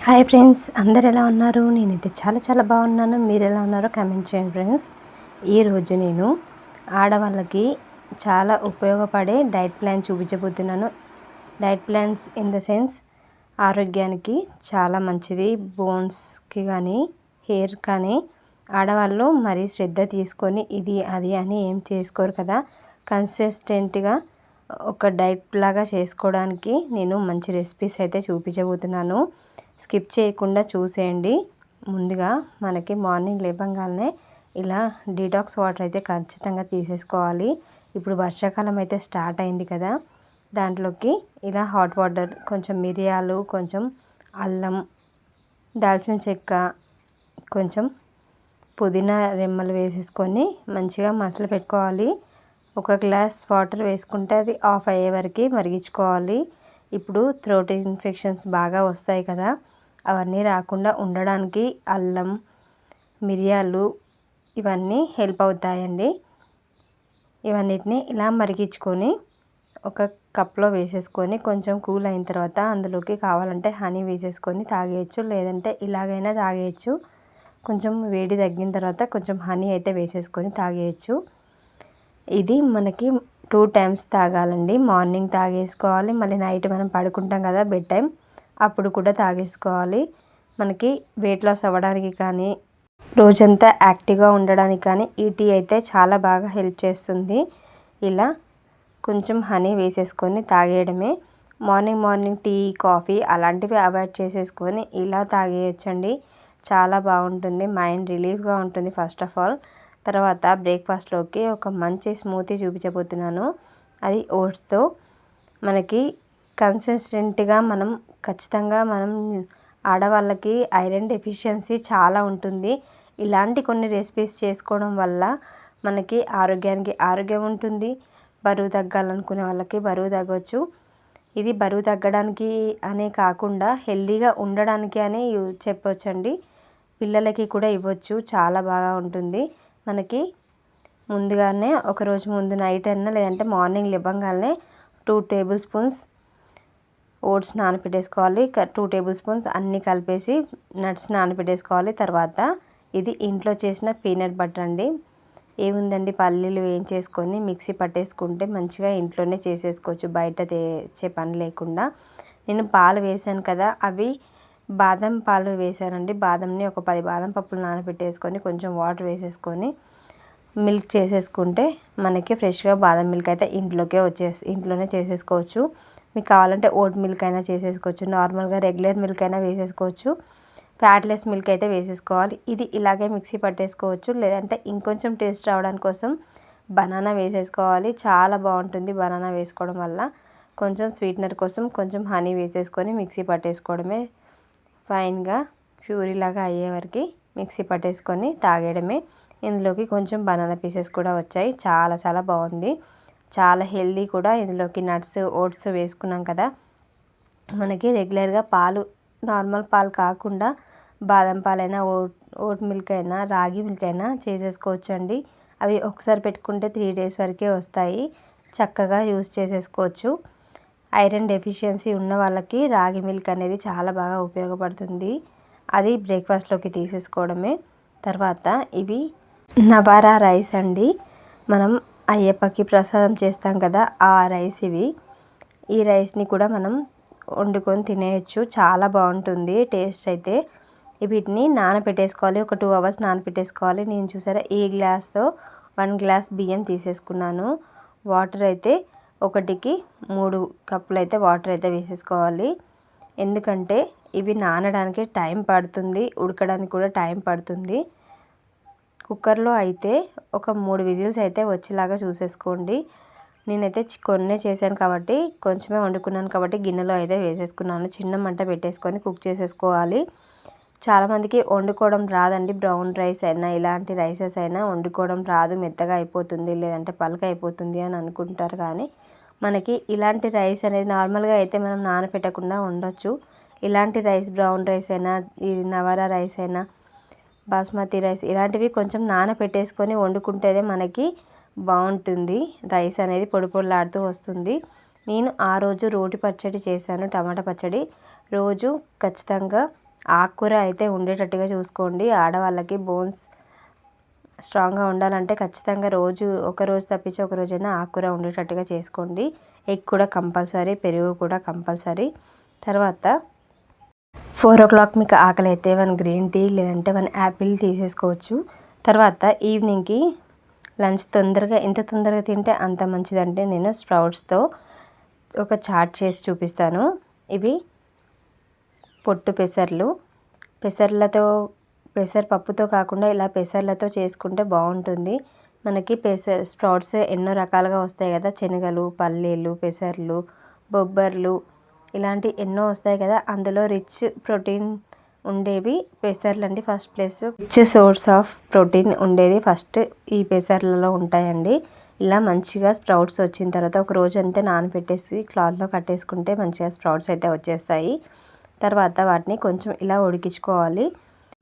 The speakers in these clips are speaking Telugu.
హాయ్ ఫ్రెండ్స్, అందరు ఎలా ఉన్నారు? నేనైతే చాలా చాలా బాగున్నాను. మీరు ఎలా ఉన్నారో కామెంట్ చేయండి ఫ్రెండ్స్. ఈరోజు నేను ఆడవాళ్ళకి చాలా ఉపయోగపడే డైట్ ప్లాన్ చూపించబోతున్నాను. Diet plans in the sense ఆరోగ్యానికి చాలా మంచిది. బోన్స్కి కానీ హెయిర్ కానీ ఆడవాళ్ళు మరీ శ్రద్ధ తీసుకొని ఇది అది అని ఏం చేసుకోరు కదా. కన్సిస్టెంట్గా ఒక డైట్ లాగా చేసుకోవడానికి నేను మంచి రెసిపీస్ అయితే చూపించబోతున్నాను. స్కిప్ చేయకుండా చూసేయండి. ముందుగా మనకి మార్నింగ్ లేవగానే ఇలా డీటాక్స్ వాటర్ అయితే ఖచ్చితంగా తీసేసుకోవాలి. ఇప్పుడు వర్షాకాలం అయితే స్టార్ట్ అయింది కదా, దాంట్లోకి ఇలా హాట్ వాటర్, కొంచెం మిరియాలు, కొంచెం అల్లం, దాల్చిన చెక్క, కొంచెం పుదీనా రెమ్మలు వేసేసుకొని మంచిగా మసలు పెట్టుకోవాలి. ఒక గ్లాస్ వాటర్ వేసుకుంటే అది ఆఫ్ అయ్యే వరకు మరిగించుకోవాలి. ఇప్పుడు థ్రోట్ ఇన్ఫెక్షన్స్ బాగా వస్తాయి కదా, అవన్నీ రాకుండా ఉండడానికి అల్లం, మిరియాలు ఇవన్నీ హెల్ప్ అవుతాయండి. ఇవన్నిటిని ఇలా మరిగించుకొని ఒక కప్లో వేసేసుకొని కొంచెం కూల్ అయిన తర్వాత అందులోకి కావాలంటే హనీ వేసేసుకొని తాగేయచ్చు, లేదంటే ఇలాగైనా తాగేయచ్చు. కొంచెం వేడి తగ్గిన తర్వాత కొంచెం హనీ అయితే వేసేసుకొని తాగేయచ్చు. ఇది మనకి 2 టైమ్స్ తాగాలండి. మార్నింగ్ తాగేసుకోవాలి, మళ్ళీ నైట్ మనం పడుకుంటాం కదా బెడ్ టైం, అప్పుడు కూడా తాగేసుకోవాలి. మనకి వెయిట్ లాస్ అవ్వడానికి కానీ రోజంతా యాక్టివ్గా ఉండడానికి కానీ ఈ టీ అయితే చాలా బాగా హెల్ప్ చేస్తుంది. ఇలా కొంచెం హనీ వేసేసుకొని తాగేయడమే. మార్నింగ్ టీ, కాఫీ అలాంటివి అవాయిడ్ చేసేసుకొని ఇలా తాగేయచ్చండి. చాలా బాగుంటుంది, మైండ్ రిలీఫ్గా ఉంటుంది ఫస్ట్ ఆఫ్ ఆల్. తర్వాత బ్రేక్ఫాస్ట్లోకి ఒక మంచి స్మూతీ చూపించబోతున్నాను. అది ఓట్స్తో. మనకి కన్సిస్టెంట్గా ఖచ్చితంగా ఆడవాళ్ళకి ఐరన్ డెఫిషియన్సీ చాలా ఉంటుంది. ఇలాంటి కొన్ని రెసిపీస్ చేసుకోవడం వల్ల మనకి ఆరోగ్యానికి ఆరోగ్యం ఉంటుంది. బరువు తగ్గాలనుకునే వాళ్ళకి బరువు తగ్గవచ్చు. ఇది బరువు తగ్గడానికి అనే కాకుండా హెల్తీగా ఉండడానికి అని చెప్పొచ్చండి. పిల్లలకి కూడా ఇవ్వచ్చు, చాలా బాగా ఉంటుంది. మనకి ముందుగానే ఒకరోజు ముందు నైట్ అయినా లేదంటే మార్నింగ్ లేవగానే 2 టేబుల్ స్పూన్స్ ఓట్స్ నానబెట్టేసుకోవాలి. 2 టేబుల్ స్పూన్స్ అన్నీ కలిపేసి నట్స్ నానబెట్టేసుకోవాలి. తర్వాత ఇది ఇంట్లో చేసిన పీనట్ బటర్ అండి. ఏముందండి, పల్లీలు వేయించేసుకొని మిక్సీ పట్టేసుకుంటే మంచిగా ఇంట్లోనే చేసేసుకోవచ్చు, బయట తెచ్చే పని లేకుండా. నేను పాలు వేసాను కదా, అవి బాదం పాలు వేసానండి. బాదంని ఒక 10 బాదం పప్పులు నానబెట్టేసుకొని కొంచెం వాటర్ వేసేసుకొని మిల్క్ చేసేసుకుంటే మనకి ఫ్రెష్గా బాదం మిల్క్ అయితే ఇంట్లోనే చేసేసుకోవచ్చు. మీకు కావాలంటే ఓట్ మిల్క్ అయినా చేసేసుకోవచ్చు, నార్మల్గా రెగ్యులర్ మిల్క్ అయినా వేసేసుకోవచ్చు. ఫ్యాట్లెస్ మిల్క్ అయితే వేసేసుకోవాలి. ఇది ఇలాగే మిక్సీ పట్టేసుకోవచ్చు, లేదంటే ఇంకొంచెం టేస్ట్ రావడం కోసం బనానా వేసేసుకోవాలి. చాలా బాగుంటుంది బనానా వేసుకోవడం వల్ల. కొంచెం స్వీట్నర్ కోసం కొంచెం హనీ వేసేసుకొని మిక్సీ పట్టేసుకోవడమే. ఫైన్గా ప్యూరీలాగా అయ్యే వరకు మిక్సీ పట్టేసుకొని తాగేయడమే. ఇందులోకి కొంచెం బనానా పీసెస్ కూడా వచ్చాయి. చాలా చాలా బాగుంది, చాలా హెల్దీ కూడా. ఇందులోకి నట్స్, ఓట్స్ వేసుకున్నాం కదా, మనకి రెగ్యులర్గా పాలు, నార్మల్ పాలు కాకుండా బాదం పాలైనా, ఓట్ మిల్క్ అయినా, రాగి మిల్క్ అయినా చేసేసుకోవచ్చండి. అవి ఒకసారి పెట్టుకుంటే 3 డేస్ వరకే వస్తాయి. చక్కగా యూస్ చేసేసుకోవచ్చు. ఐరన్ డెఫిషియన్సీ ఉన్న వాళ్ళకి రాగి మిల్క్ అనేది చాలా బాగా ఉపయోగపడుతుంది. అది బ్రేక్ఫాస్ట్లోకి తీసేసుకోవడమే. తర్వాత ఇవి నవారా రైస్ అండి. మనం అయ్యప్పకి ప్రసాదం చేస్తాం కదా, ఆ రైస్ ఇవి. ఈ రైస్ని కూడా మనం వండుకొని తినేయచ్చు, చాలా బాగుంటుంది టేస్ట్ అయితే. వీటిని నానబెట్టేసుకోవాలి, ఒక 2 అవర్స్ నానబెట్టేసుకోవాలి. నేను చూసారా ఈ గ్లాస్తో 1 గ్లాస్ బియ్యం తీసేసుకున్నాను. వాటర్ అయితే 1కి 3 కప్పులు అయితే వాటర్ అయితే వేసేసుకోవాలి. ఎందుకంటే ఇవి నానడానికి టైం పడుతుంది, ఉడకడానికి కూడా టైం పడుతుంది. కుక్కర్లో అయితే ఒక 3 విజిల్స్ అయితే వచ్చేలాగా చూసేసుకోండి. నేనైతే కొన్నే చేశాను కాబట్టి, కొంచెమే వండుకున్నాను కాబట్టి గిన్నెలో అయితే వేసేసుకున్నాను. చిన్న మంట పెట్టేసుకొని కుక్ చేసేసుకోవాలి. చాలామందికి వండుకోవడం రాదండి. బ్రౌన్ రైస్ అయినా ఇలాంటి రైసెస్ అయినా వండుకోవడం రాదు, మెత్తగా అయిపోతుంది, లేదంటే పలక అయిపోతుంది అని అనుకుంటారు. కానీ మనకి ఇలాంటి రైస్ అనేది నార్మల్గా అయితే మనం నానబెట్టకుండా ఉండొచ్చు. ఇలాంటి రైస్, బ్రౌన్ రైస్ అయినా, ఈ నవారా రైస్ అయినా, బాస్మతి రైస్, ఇలాంటివి కొంచెం నానబెట్టేసుకొని వండుకుంటేనే మనకి బాగుంటుంది. రైస్ అనేది పొడి పొడిలాడుతూ వస్తుంది. నేను ఆ రోజు రోటి పచ్చడి చేశాను, టమాటా పచ్చడి. రోజు ఖచ్చితంగా ఆకుకూర అయితే ఉండేటట్టుగా చూసుకోండి. ఆడవాళ్ళకి బోన్స్ స్ట్రాంగ్గా ఉండాలంటే ఖచ్చితంగా ఒక రోజు తప్పించి ఒక రోజైనా ఆకుకూర ఉండేటట్టుగా చేసుకోండి. ఎగ్ కూడా కంపల్సరీ, పెరుగు కూడా కంపల్సరీ. తర్వాత 4 o'clock మీకు ఆకలి అయితే 1 గ్రీన్ టీ లేదంటే 1 యాపిల్ తీసేసుకోవచ్చు. తర్వాత ఈవినింగ్కి లంచ్ ఎంత తొందరగా తింటే అంత మంచిదంటే నేను స్ప్రౌట్స్తో ఒక చాట్ చేసి చూపిస్తాను. ఇవి పొట్టు పెసరపప్పుతో కాకుండా ఇలా పెసర్లతో చేసుకుంటే బాగుంటుంది. మనకి స్ప్రౌట్స్ ఎన్నో రకాలుగా వస్తాయి కదా, శనగలు, పల్లీలు, పెసర్లు, బొబ్బర్లు ఇలాంటి ఎన్నో వస్తాయి కదా. అందులో రిచ్ ప్రోటీన్ ఉండేవి పెసర్లు అండి. First place rich source of protein ఉండేది ఫస్ట్ ఈ పెసర్లలో ఉంటాయండి. ఇలా మంచిగా స్ప్రౌట్స్ వచ్చిన తర్వాత ఒక రోజు అంతే నానబెట్టేసి క్లాత్లో కట్టేసుకుంటే మంచిగా స్ప్రౌట్స్ అయితే వచ్చేస్తాయి. తర్వాత వాటిని కొంచెం ఇలా ఉడికించుకోవాలి.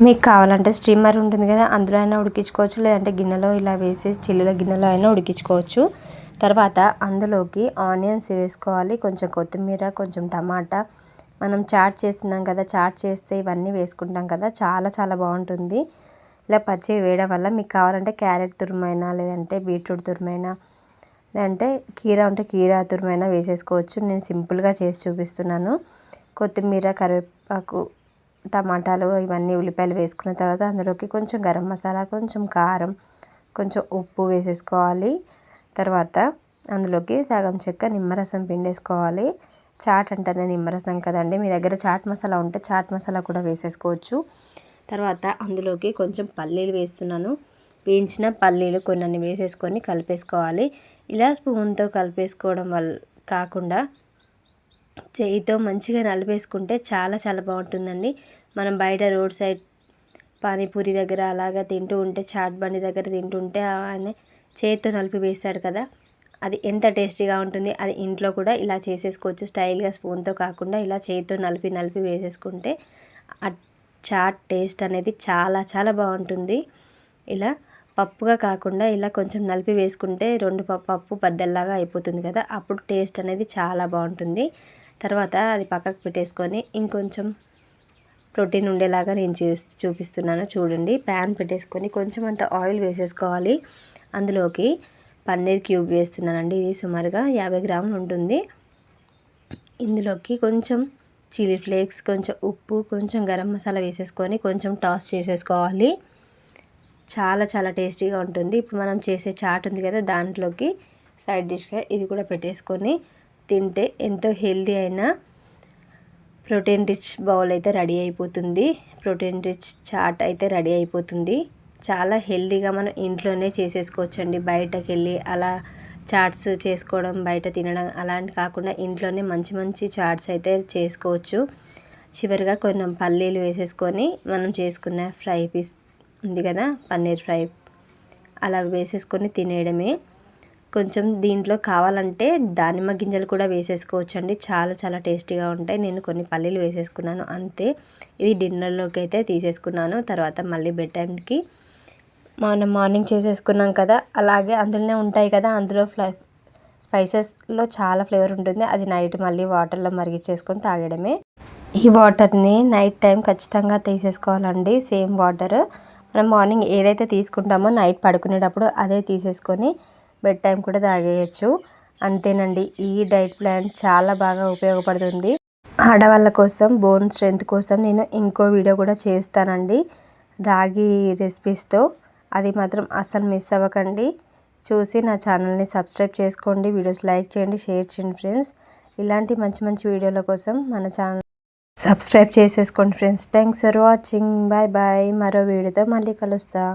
మీకు కావాలంటే స్టీమర్ ఉంటుంది కదా, అందులో అయినా ఉడికించుకోవచ్చు, లేదంటే గిన్నెలో ఇలా వేసి చిల్లుల గిన్నెలో అయినా ఉడికించుకోవచ్చు. తర్వాత అందులోకి ఆనియన్స్ వేసుకోవాలి, కొంచెం కొత్తిమీర, కొంచెం టమాటా. మనం చాట్ చేస్తున్నాం కదా, చాట్ చేస్తే ఇవన్నీ వేసుకుంటాం కదా, చాలా చాలా బాగుంటుంది. ఇలా పచ్చి వేయడం వల్ల మీకు కావాలంటే క్యారెట్ తురుమైనా, లేదంటే బీట్రూట్ తురుమైనా, లేదంటే కీరా ఉంటే కీరా తురుమైనా వేసేసుకోవచ్చు. నేను సింపుల్గా చేసి చూపిస్తున్నాను. కొత్తిమీర, కరివేపాకు, టమాటాలు, ఇవన్నీ ఉల్లిపాయలు వేసుకున్న తర్వాత అందులోకి కొంచెం గరం మసాలా, కొంచెం కారం, కొంచెం ఉప్పు వేసేసుకోవాలి. తర్వాత అందులోకి సగం చెక్క నిమ్మరసం పిండేసుకోవాలి. చాట్ అంటేనే నిమ్మరసం కదండి, మీ దగ్గర చాట్ మసాలా ఉంటే చాట్ మసాలా కూడా వేసేసుకోవచ్చు. తర్వాత అందులోకి కొంచెం పల్లీలు వేస్తున్నాను. వేయించిన పల్లీలు కొన్ని వేసేసుకొని కలిపేసుకోవాలి. ఇలా స్పూన్తో కలిపేసుకోవడం వల్ల కాకుండా చేయితో మంచిగా నలిపేసుకుంటే చాలా చాలా బాగుంటుందండి. మనం బయట రోడ్ సైడ్ పానీపూరి దగ్గర అలాగా తింటూ ఉంటే, చాట్ బండి దగ్గర తింటుంటే ఆయన చేతితో నలిపి వేస్తాడు కదా, అది ఎంత టేస్టీగా ఉంటుంది. అది ఇంట్లో కూడా ఇలా చేసేసుకోవచ్చు. స్టైల్గా స్పూన్తో కాకుండా ఇలా చేతితో నలిపి వేసేసుకుంటే ఆ చాట్ టేస్ట్ అనేది చాలా చాలా బాగుంటుంది. ఇలా పప్పుగా కాకుండా ఇలా కొంచెం నలిపి వేసుకుంటే పప్పు బద్దల్లాగా అయిపోతుంది కదా, అప్పుడు టేస్ట్ అనేది చాలా బాగుంటుంది. తర్వాత అది పక్కకు పెట్టేసుకొని ఇంకొంచెం ప్రోటీన్ ఉండేలాగా నేను చూపిస్తున్నాను చూడండి. ప్యాన్ పెట్టేసుకొని కొంచెం అంత ఆయిల్ వేసేసుకోవాలి. అందులోకి పన్నీర్ క్యూబ్ వేస్తున్నానండి. ఇది సుమారుగా 50 గ్రాములు ఉంటుంది. ఇందులోకి కొంచెం చిల్లీ ఫ్లేక్స్, కొంచెం ఉప్పు, కొంచెం గరం మసాలా వేసేసుకొని కొంచెం టాస్ చేసేసుకోవాలి. చాలా చాలా టేస్టీగా ఉంటుంది. ఇప్పుడు మనం చేసే చాట్ ఉంది కదా, దాంట్లోకి సైడ్ డిష్గా ఇది కూడా పెట్టేసుకొని తింటే ఎంతో హెల్తీ అయిన ప్రోటీన్ రిచ్ బౌల్ అయితే రెడీ అయిపోతుంది. ప్రోటీన్ రిచ్ చాట్ అయితే రెడీ అయిపోతుంది. చాలా హెల్తీగా మనం ఇంట్లోనే చేసేసుకోవచ్చండి. బయటకు వెళ్ళి అలా చాట్స్ చేసుకోవడం, బయట తినడం అలాంటి కాకుండా ఇంట్లోనే మంచి మంచి చాట్స్ అయితే చేసుకోవచ్చు. చివరిగా కొన్ని పల్లీలు వేసేసుకొని మనం చేసుకున్న ఫ్రై పీస్ ఉంది కదా, పన్నీర్ ఫ్రై, అలా వేసేసుకొని తినేయడమే. కొంచెం దీంట్లో కావాలంటే దానిమ్మ గింజలు కూడా వేసేసుకోవచ్చు అండి, చాలా చాలా టేస్టీగా ఉంటాయి. నేను కొన్ని పల్లీలు వేసేసుకున్నాను అంతే. ఇది డిన్నర్లోకి అయితే తీసేసుకున్నాను. తర్వాత మళ్ళీ బెడ్ టైంకి మనం మార్నింగ్ చేసేసుకున్నాం కదా, అలాగే అందులోనే ఉంటాయి కదా, అందులో స్పైసెస్లో చాలా ఫ్లేవర్ ఉంటుంది. అది నైట్ మళ్ళీ వాటర్లో మరిగించేసుకొని తాగడమే. ఈ వాటర్ని నైట్ టైం ఖచ్చితంగా తీసేసుకోవాలండి. సేమ్ వాటర్ మనం మార్నింగ్ ఏదైతే తీసుకుంటామో నైట్ పడుకునేటప్పుడు అదే తీసేసుకొని బెడ్ టైం కూడా తాగేయచ్చు. అంతేనండి, ఈ డైట్ ప్లాన్ చాలా బాగా ఉపయోగపడుతుంది. ఆడవాళ్ళ కోసం బోన్ స్ట్రెంత్ కోసం నేను ఇంకో వీడియో కూడా చేస్తానండి రాగి రెసిపీస్తో. అది మాత్రం అస్సలు మిస్ అవ్వకండి. చూసి నా ఛానల్ని సబ్స్క్రైబ్ చేసుకోండి, వీడియోస్ లైక్ చేయండి, షేర్ చేయండి ఫ్రెండ్స్. ఇలాంటి మంచి మంచి వీడియోల కోసం మన ఛానల్ సబ్స్క్రైబ్ చేసేసుకోండి friends. Thanks for watching. Bye bye. మరో వీడియోతో మళ్ళీ కలుస్తా.